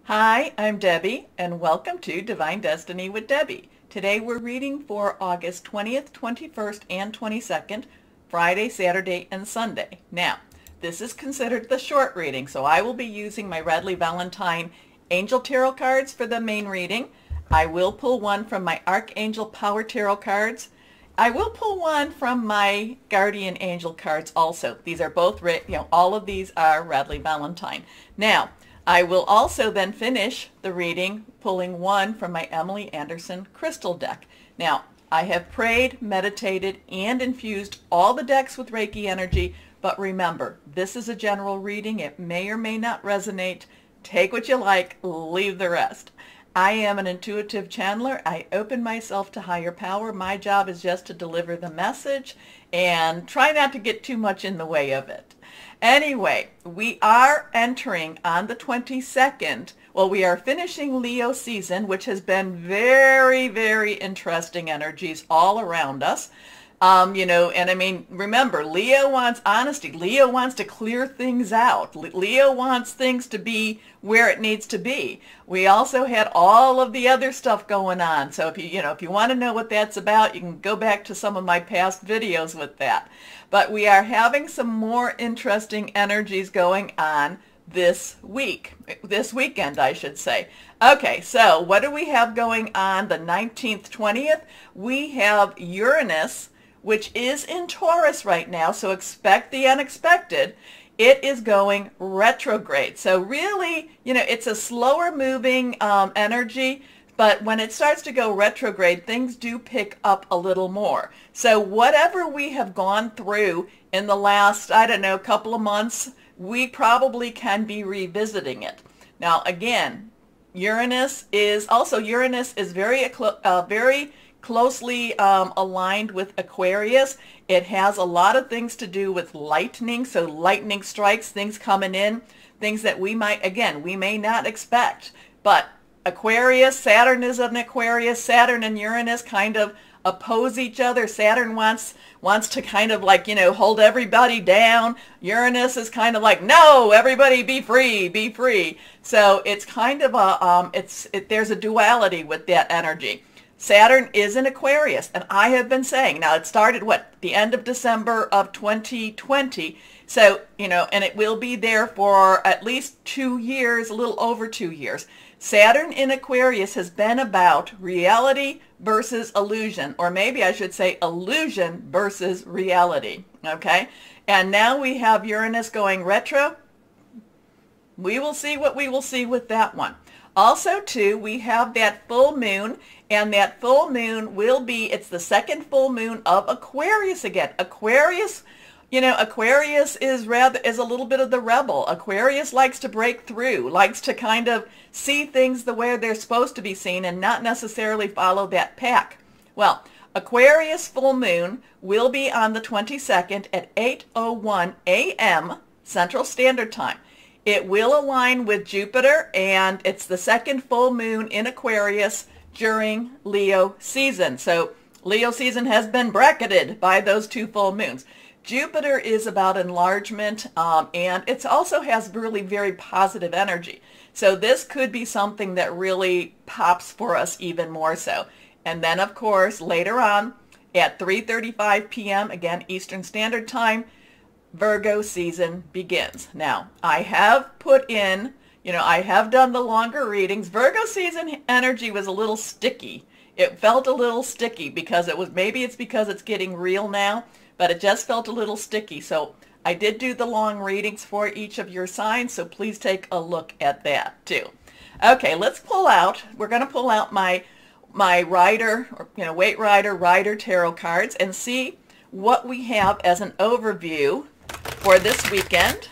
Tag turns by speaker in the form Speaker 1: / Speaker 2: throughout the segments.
Speaker 1: Hi, I'm Debbie, and welcome to Divine Destiny with Debbie. Today we're reading for August 20th, 21st, and 22nd, Friday, Saturday, and Sunday. Now, this is considered the short reading, so I will be using my Radley Valentine Angel Tarot cards for the main reading. I will pull one from my Archangel Power Tarot cards. I will pull one from my Guardian Angel cards also. These are both, all of these are Radley Valentine. Now, I will also then finish the reading pulling one from my Emily Anderson crystal deck. Now, I have prayed, meditated, and infused all the decks with Reiki energy, but remember, this is a general reading. It may or may not resonate. Take what you like, leave the rest. I am an intuitive channeler. I open myself to higher power. My job is just to deliver the message and try not to get too much in the way of it. Anyway, we are entering on the 22nd. Well, we are finishing Leo season, which has been very, very interesting energies all around us. And I mean, remember, Leo wants honesty. Leo wants to clear things out. Leo wants things to be where it needs to be. We also had all of the other stuff going on. So if you want to know what that's about, you can go back to some of my past videos with that. But we are having some more interesting energies going on this weekend, I should say. Okay, so what do we have going on the 19th, 20th? We have Uranus, which is in Taurus right now, so expect the unexpected. It is going retrograde. So really, it's a slower moving energy, but when it starts to go retrograde, things do pick up a little more. So whatever we have gone through in the last, couple of months, we probably can be revisiting it. Now, again, Uranus is very closely aligned with Aquarius. It has a lot of things to do with lightning. So lightning strikes, things coming in, things that we may not expect. But Aquarius, Saturn is an Aquarius. Saturn and Uranus kind of oppose each other. Saturn wants to kind of hold everybody down. Uranus is kind of like, no, everybody be free, be free. So it's kind of there's a duality with that energy. Saturn is in Aquarius, and I have been saying, now it started, the end of December of 2020, so, and it will be there for at least 2 years, a little over 2 years. Saturn in Aquarius has been about reality versus illusion, or maybe I should say illusion versus reality, okay? And now we have Uranus going retro. We will see what we will see with that one. Also, too, we have that full moon, and that full moon it's the second full moon of Aquarius again. Aquarius is a little bit of the rebel. Aquarius likes to break through, likes to kind of see things the way they're supposed to be seen and not necessarily follow that pack. Well, Aquarius full moon will be on the 22nd at 8:01 a.m. Central Standard Time. It will align with Jupiter, and it's the second full moon in Aquarius during Leo season. So Leo season has been bracketed by those two full moons. Jupiter is about enlargement, and it also has really very positive energy. So this could be something that really pops for us even more so. And then, of course, later on at 3:35 p.m., again, Eastern Standard Time, Virgo season begins. Now, I have put in, I have done the longer readings. Virgo season energy was a little sticky. It felt a little sticky because maybe it's because it's getting real now, but it just felt a little sticky. So I did do the long readings for each of your signs, so please take a look at that too. Okay, let's pull out. We're going to pull out my rider, Weight Rider tarot cards and see what we have as an overview for this weekend.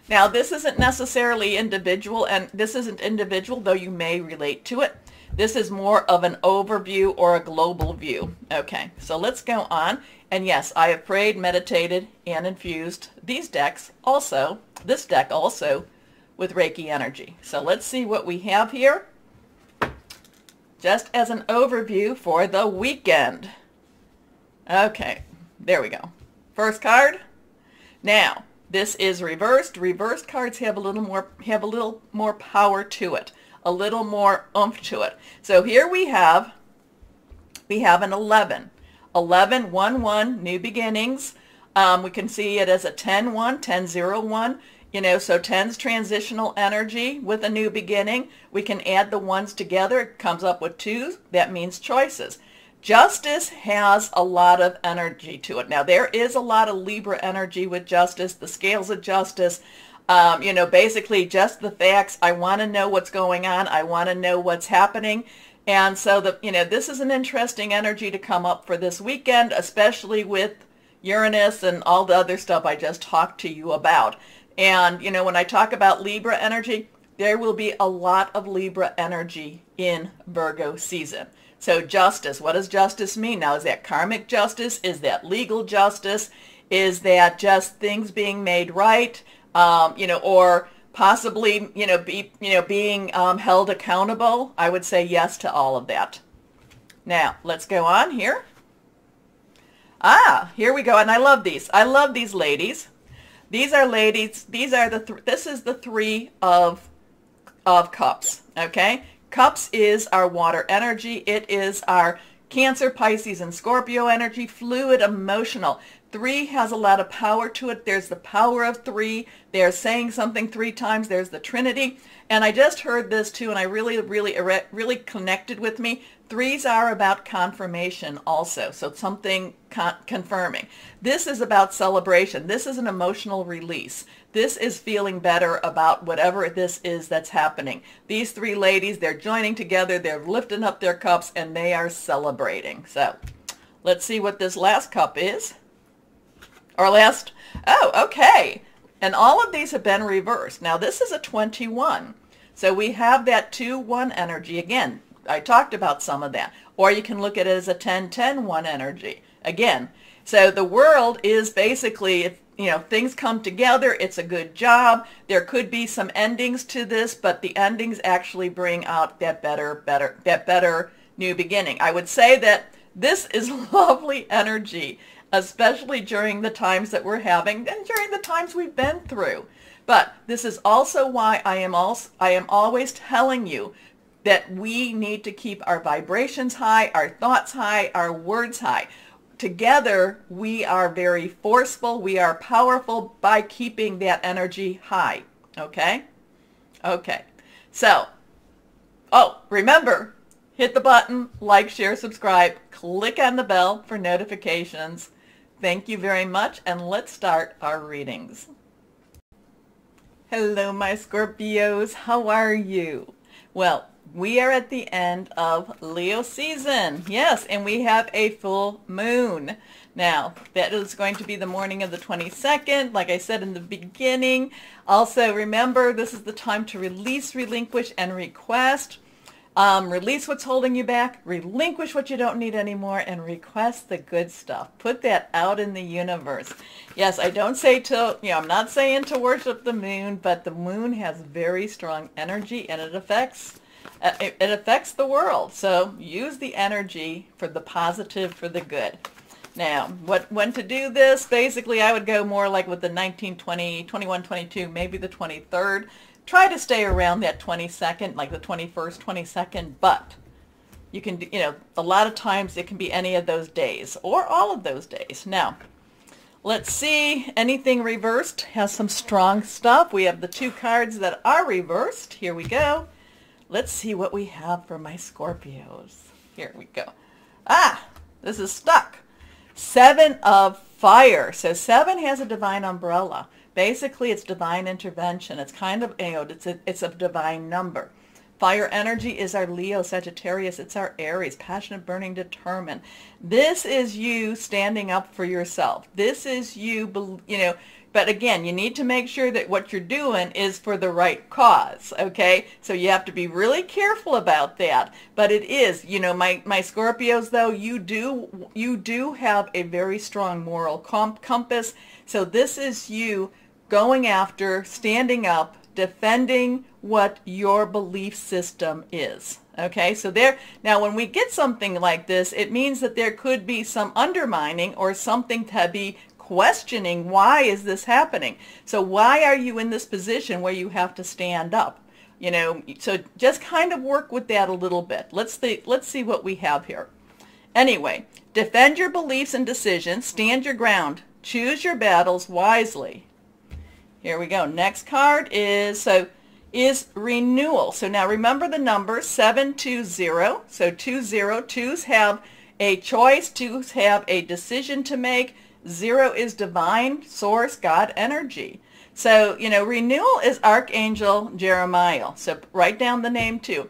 Speaker 1: Now, this isn't necessarily individual, and this isn't individual, though you may relate to it. This is more of an overview or a global view. Okay, so let's go on. And yes, I have prayed, meditated, and infused this deck also, with Reiki energy. So let's see what we have here, just as an overview for the weekend. Okay, there we go. First card. Now, this is reversed. Reversed cards have a little more power to it. a little more oomph to it. So here we have an 11. 11, 1, 1, new beginnings. We can see it as a 10, 1, 10, 0, 1. You know, so 10's transitional energy with a new beginning. We can add the ones together. It comes up with 2. That means choices. Justice has a lot of energy to it. Now, there is a lot of Libra energy with justice, the scales of justice. You know, basically just the facts. I want to know what's going on. I want to know what's happening. And so, you know, this is an interesting energy to come up for this weekend, especially with Uranus and all the other stuff I just talked to you about. And, you know, when I talk about Libra energy, there will be a lot of Libra energy in Virgo season. So justice, what does justice mean? Now, is that karmic justice? Is that legal justice? Is that just things being made right? You know, or possibly, you know, being held accountable? I would say yes to all of that. Now, let's go on here. Here we go. And I love these. I love these ladies. These are ladies. These are this is the 3 of cups. Okay. Cups is our water energy. It is our Cancer, Pisces, and Scorpio energy, fluid, emotional. 3 has a lot of power to it. There's the power of 3. They're saying something 3 times. There's the Trinity. And I just heard this too, and I really connected with me. 3s are about confirmation also, so something confirming. This is about celebration. This is an emotional release. This is feeling better about whatever this is that's happening. These 3 ladies, they're joining together, they're lifting up their cups, and they are celebrating. So let's see what this last cup is. Or last, oh, okay. And all of these have been reversed. Now this is a 21. So we have that 2-1 energy. Again, I talked about some of that. Or you can look at it as a 10-10-1 energy. Again, so the world is basically, you know, things come together. It's a good job. There could be some endings to this, but the endings actually bring out that better new beginning. I would say that this is lovely energy, especially during the times that we're having and during the times we've been through. But this is also why I am always telling you that we need to keep our vibrations high, our thoughts high, our words high. Together, we are very forceful. We are powerful by keeping that energy high. Okay? Okay. So, remember, hit the button, like, share, subscribe, click on the bell for notifications. Thank you very much, and let's start our readings. Hello, my Scorpios. How are you? Well, we are at the end of Leo season. Yes, and we have a full moon. Now, that is going to be the morning of the 22nd, like I said in the beginning. Also, remember, this is the time to release, relinquish, and request. Release what's holding you back, relinquish what you don't need anymore, and request the good stuff. Put that out in the universe. Yes, I don't say I'm not saying to worship the moon, but the moon has very strong energy, and it affects the world. So use the energy for the positive, for the good. Now, when to do this, basically I would go more like with the 19, 20, 21, 22, maybe the 23rd. Try to stay around that 22nd, like the 21st, 22nd, but you can, a lot of times it can be any of those days or all of those days. Now, let's see, anything reversed has some strong stuff. We have the 2 cards that are reversed. Here we go. Let's see what we have for my Scorpios. Here we go. This is stuck. 7 of fire. So 7 has a divine umbrella. Basically, it's divine intervention. It's kind of, it's a divine number. Fire energy is our Leo, Sagittarius. It's our Aries, passionate, burning, determined. This is you standing up for yourself. This is you, but again, you need to make sure that what you're doing is for the right cause, okay? So you have to be really careful about that. But it is, my Scorpios, though, you do have a very strong moral compass. So this is you going after, standing up, defending what your belief system is. Okay, so now when we get something like this, it means that there could be some undermining or something to be questioning. Why is this happening? So why are you in this position where you have to stand up? You know, so just kind of work with that a little bit. Let's see what we have here. Anyway, defend your beliefs and decisions. Stand your ground. Choose your battles wisely. Here we go. Next card is renewal. So now remember the number 720. So 2s have a choice. 2s have a decision to make. 0 is divine source, God energy. So, you know, renewal is Archangel Jeremiah. So write down the name too.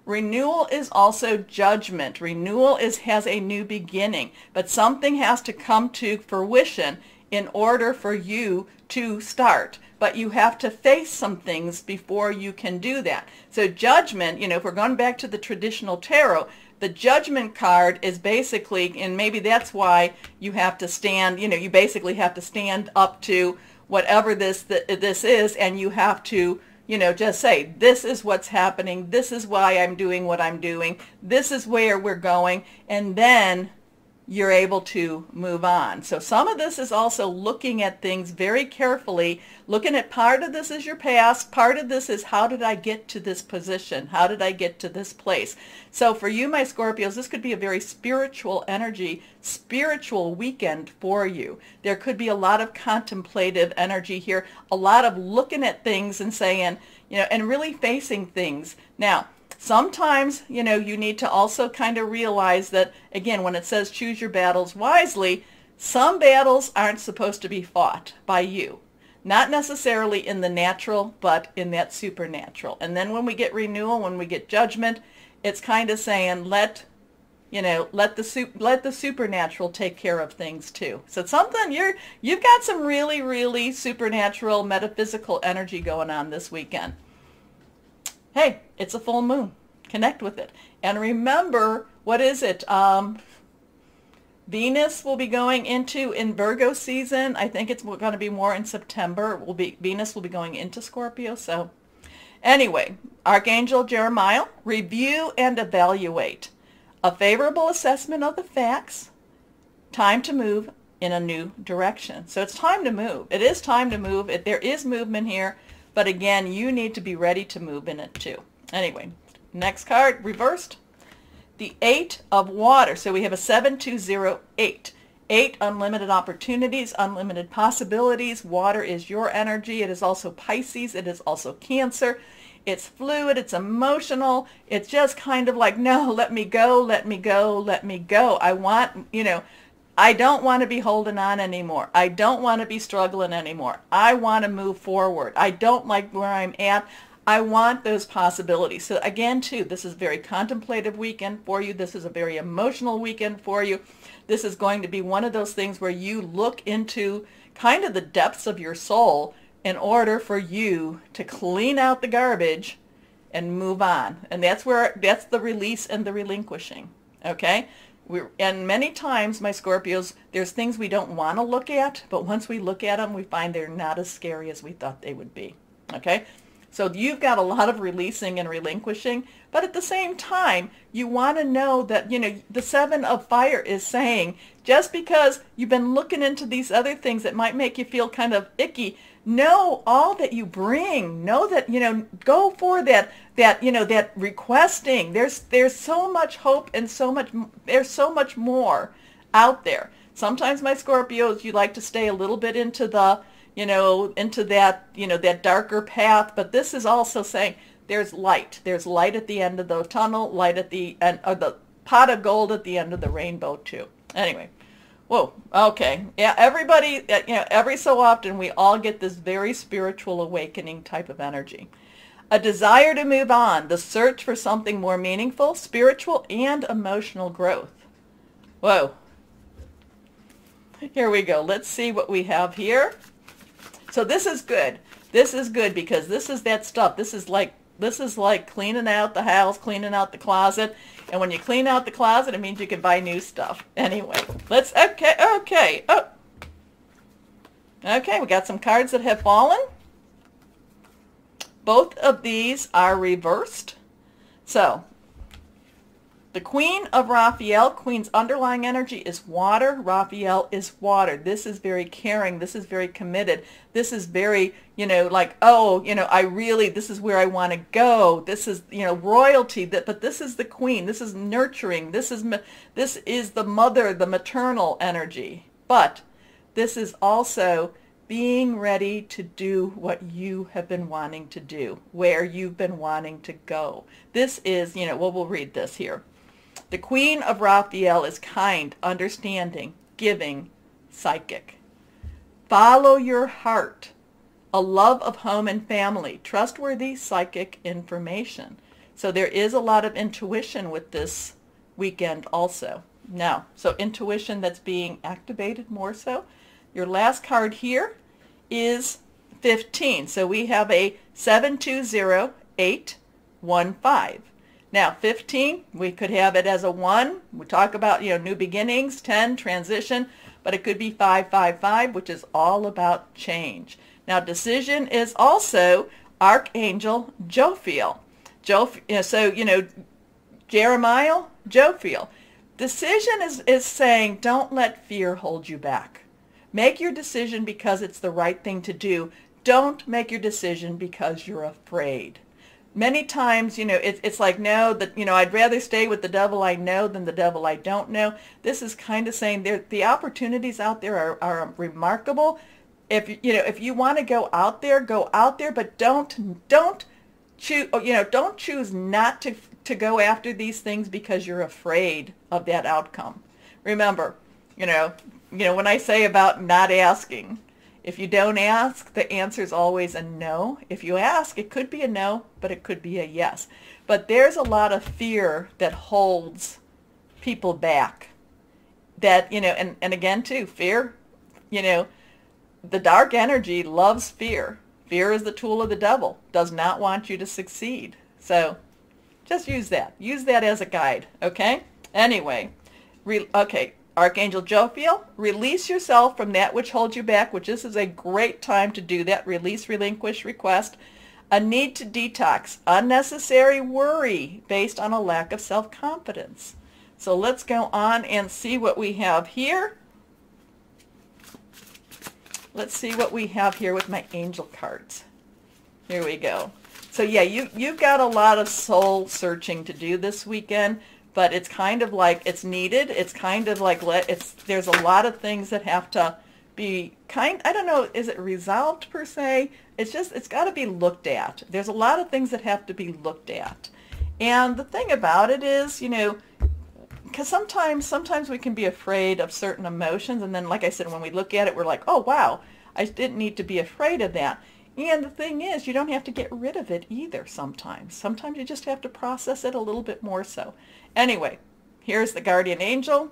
Speaker 1: Renewal is also judgment. Renewal has a new beginning, but something has to come to fruition in order for you to start. But you have to face some things before you can do that. So judgment, you know, if we're going back to the traditional tarot, the judgment card is basically, and maybe that's why you have to stand, you know, you basically have to stand up to whatever this is, and you have to, you know, just say, this is what's happening, this is why I'm doing what I'm doing, this is where we're going, and then you're able to move on. So some of this is also looking at things very carefully, looking at part of this is your past, part of this is how did I get to this position, how did I get to this place. So for you, my Scorpios, this could be a very spiritual energy, spiritual weekend for you. There could be a lot of contemplative energy here, a lot of looking at things and saying, you know, and really facing things. Now, sometimes, you know, you need to also kind of realize that, again, when it says choose your battles wisely, some battles aren't supposed to be fought by you. Not necessarily in the natural, but in that supernatural. And then when we get renewal, when we get judgment, it's kind of saying let the supernatural take care of things too. So it's something you've got some really, really supernatural, metaphysical energy going on this weekend. Hey, it's a full moon. Connect with it. And remember, what is it? Venus will be going in Virgo season. I think it's going to be more in September. Venus will be going into Scorpio. So anyway, Archangel Jeremiah, review and evaluate. A favorable assessment of the facts. Time to move in a new direction. So it's time to move. It is time to move. There is movement here. But again, you need to be ready to move in it too. Anyway, next card, reversed. The 8 of water. So we have a 7208. 8, unlimited opportunities, unlimited possibilities. Water is your energy. It is also Pisces. It is also Cancer. It's fluid. It's emotional. It's just kind of like, no, let me go, let me go, let me go. I want, you know, I don't want to be holding on anymore. I don't want to be struggling anymore. I want to move forward. I don't like where I'm at. I want those possibilities. So again, too, this is a very contemplative weekend for you. This is a very emotional weekend for you. This is going to be one of those things where you look into kind of the depths of your soul in order for you to clean out the garbage and move on. And that's the release and the relinquishing. Okay? And many times, my Scorpios, there's things we don't want to look at, but once we look at them, we find they're not as scary as we thought they would be. Okay? So you've got a lot of releasing and relinquishing, but at the same time, you want to know that, you know, the 7 of fire is saying, just because you've been looking into these other things that might make you feel kind of icky, know all that you bring. Know that, you know, go for that you know, that requesting. There's so much hope and there's so much more out there. Sometimes, my Scorpios, you like to stay a little bit into the, you know, into that, you know, that darker path, but this is also saying there's light. There's light at the end of the tunnel, light at the end, or the pot of gold at the end of the rainbow too. Anyway, whoa, okay. Yeah, everybody, you know, every so often we all get this very spiritual awakening type of energy. A desire to move on, the search for something more meaningful, spiritual, and emotional growth. Whoa. Here we go. Let's see what we have here. So this is good. This is good because this is that stuff. This is like cleaning out the house, cleaning out the closet. And when you clean out the closet, it means you can buy new stuff. Anyway, okay. Oh. Okay, we got some cards that have fallen. Both of these are reversed. So The Queen of Raphael, Queen's underlying energy is water. Raphael is water. This is very caring. This is very committed. This is very, like, oh, this is where I want to go. This is, royalty. But this is the Queen. This is nurturing. This is the mother, the maternal energy. But this is also being ready to do what you have been wanting to do, where you've been wanting to go. This is, we'll read this here. The Queen of Raphael is kind, understanding, giving, psychic. Follow your heart, a love of home and family, trustworthy psychic information. So there is a lot of intuition with this weekend also. Now, so intuition that's being activated more so. Your last card here is 15. So we have a 720815. Now, 15, we could have it as a 1. We talk about, new beginnings, 10, transition, but it could be 555, which is all about change. Now, decision is also Archangel Jophiel. Jeremiah, Jophiel. Decision is saying, don't let fear hold you back. Make your decision because it's the right thing to do. Don't make your decision because you're afraid. Many times, it's like, no, I'd rather stay with the devil I know than the devil I don't know. This is kind of saying the opportunities out there are remarkable. If you want to go out there, but don't choose not to go after these things because you're afraid of that outcome. Remember, when I say about not asking, if you don't ask, the answer is always a no. If you ask, it could be a no, but it could be a yes. But there's a lot of fear that holds people back. That, and again too, fear, the dark energy loves fear. Fear is the tool of the devil, does not want you to succeed. So just use that. Use that as a guide, okay? Anyway, okay. Archangel Jophiel, release yourself from that which holds you back, which this is a great time to do that. Release, relinquish, request. A need to detox. Unnecessary worry based on a lack of self-confidence. So let's go on and see what we have here. Let's see what we have here with my angel cards. Here we go. So yeah, you've got a lot of soul searching to do this weekend. But it's kind of like it's needed. It's kind of like there's a lot of things that have to be I don't know, is it resolved per se? It's got to be looked at. There's a lot of things that have to be looked at. And the thing about it is, because sometimes we can be afraid of certain emotions. And then, like I said, when we look at it, we're like, oh, wow, I didn't need to be afraid of that. And the thing is, you don't have to get rid of it either sometimes. Sometimes you just have to process it a little bit more so. Anyway, here's the guardian angel.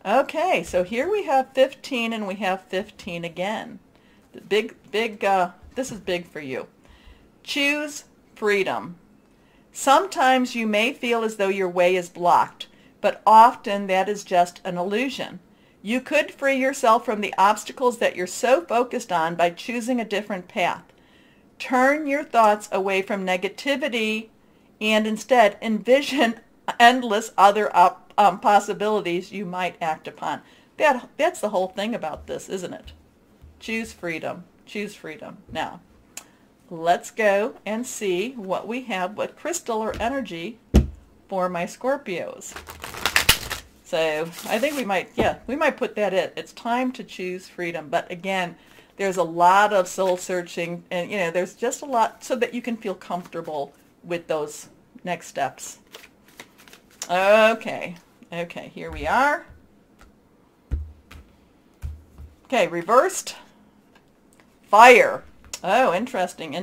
Speaker 1: Okay, so here we have 15 and we have 15 again. The big, this is big for you. Choose freedom. Sometimes you may feel as though your way is blocked, but often that is just an illusion. You could free yourself from the obstacles that you're so focused on by choosing a different path. Turn your thoughts away from negativity and instead envision endless other possibilities you might act upon. That's the whole thing about this, isn't it? Choose freedom. Choose freedom. Now, let's go and see what we have, what crystal or energy for my Scorpios. So I think we might put that in. It's time to choose freedom. But again, there's a lot of soul searching, and there's just a lot so that you can feel comfortable with those next steps. Okay, here we are. Okay, reversed. Fire. Oh, interesting.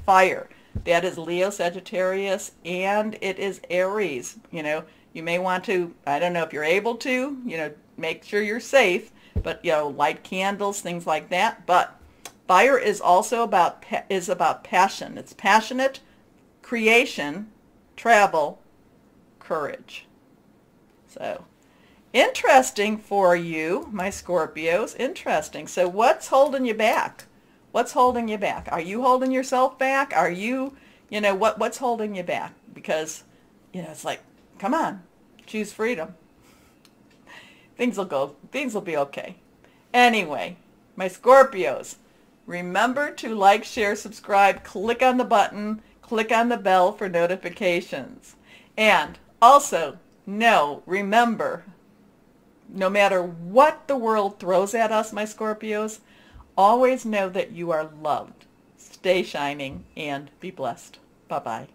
Speaker 1: Fire. That is Leo, Sagittarius, and it is Aries. You may want to, I don't know if you're able to, make sure you're safe, but, light candles, things like that. But fire is also about passion. It's passionate, creation, travel, courage. So, interesting for you, my Scorpios. Interesting. So what's holding you back? What's holding you back? Are you holding yourself back? Are you, what's holding you back? Because it's like, come on, choose freedom. Things will be okay. Anyway, my Scorpios, remember to like, share, subscribe, click on the button, click on the bell for notifications. And also, remember, no matter what the world throws at us, my Scorpios, always know that you are loved. Stay shining and be blessed. Bye-bye.